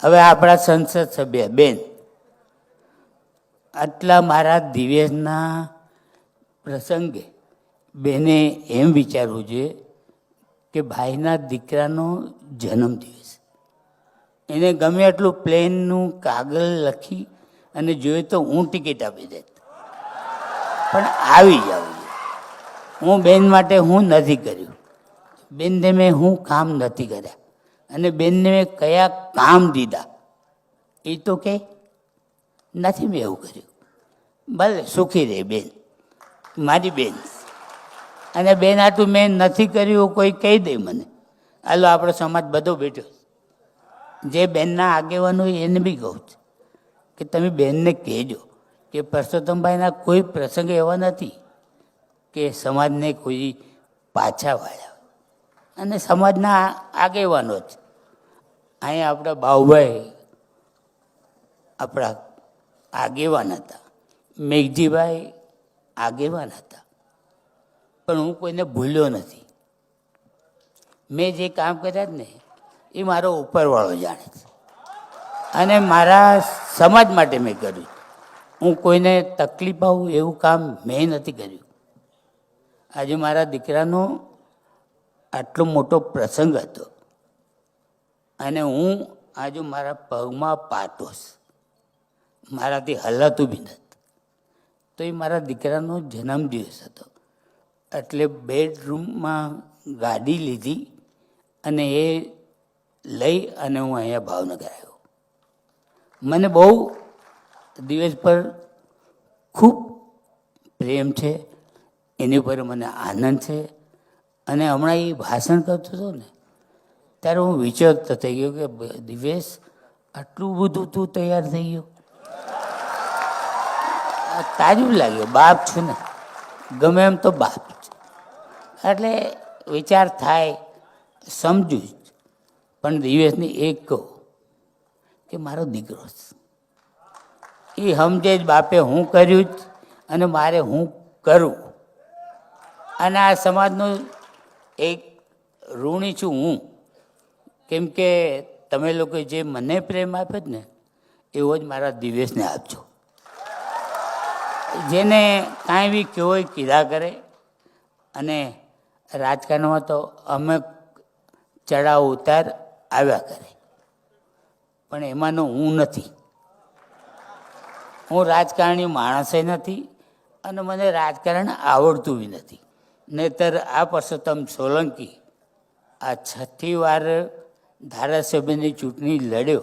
હવે આપણા સંસદ સભ્ય બેન, આટલા મારા દિવેશના પ્રસંગે બેને એમ વિચારવું જોઈએ કે ભાઈના દીકરાનો જન્મદિવસ, એને ગમે એટલું પ્લેનનું કાગળ લખી અને જોઈએ તો હું ટિકિટ આપી દેત, પણ આવી જવું જોઈએ. હું બેન માટે હું નથી કર્યું, બેનને મેં હું કામ નથી કર્યા, અને બેનને મેં કયા કામ દીધા એ તો કે નથી મેં એવું કર્યું. ભલે સુખી રહે બેન, મારી બેન. અને બેન આટલું મેં નથી કર્યું કોઈ કહી દે મને, હાલો આપણો સમાજ બધો બેઠો, જે બેનના આગેવાનો એને બી કહું છું કે તમે બેનને કહેજો કે પરસોત્તમભાઈના કોઈ પ્રસંગ એવા નથી કે સમાજને કોઈ પાછા વાળ્યા, અને સમાજના આગેવાનો જ. અહીંયા આપણા બાઉભાઈ આપણા આગેવાન હતા, મેઘજીભાઈ આગેવાન હતા, પણ હું કોઈને ભૂલ્યો નથી. મેં જે કામ કર્યા જ ને એ મારો ઉપરવાળો જાણે છે, અને મારા સમાજ માટે મેં કર્યું. હું કોઈને તકલીફ આવું એવું કામ મેં નથી કર્યું. આજે મારા દીકરાનો આટલો મોટો પ્રસંગ હતો, અને હું આજે મારા પગમાં પાટોસ, મારાથી હલાતું બી નથી. તો એ મારા દીકરાનો જન્મદિવસ હતો, એટલે બેડરૂમમાં ગાડી લીધી અને એ લઈ અને હું અહીંયા ભાવનગર આવ્યો. મને બહુ દિવસ પર ખૂબ પ્રેમ છે, એની ઉપર મને આનંદ છે. અને હમણાં એ ભાષણ કરતો હતો ને ત્યારે હું વિચારતો થઈ ગયો કે દિવેશ આટલું બધું તું તૈયાર થઈ ગયો. તાજું લાગ્યો, બાપ છું ને, ગમે એમ તો બાપ છે, એટલે વિચાર થાય, સમજુ જ. પણ દિવેશની એક કહું કે મારો દીકરો છે, એ સમજે જ બાપે હું કર્યું જ અને મારે હું કરું. અને આ સમાજનો એક ઋણી છું હું, કેમ કે તમે લોકો જે મને પ્રેમ આપ્યો જ ને એવો જ મારા દિવેશને આપજો. જેને કાંઈ બી કેવો કીધા કરે, અને રાજકારણમાં તો અમે ચડાવ ઉતાર આવ્યા કરે, પણ એમાંનો હું નથી. હું રાજકારણી માણસે નથી, અને મને રાજકારણ આવડતું બી નથી. નહીંતર આ પરસોત્તમ સોલંકી આ 6ઠી વાર ધારાસભ્યની ચૂંટણી લડ્યો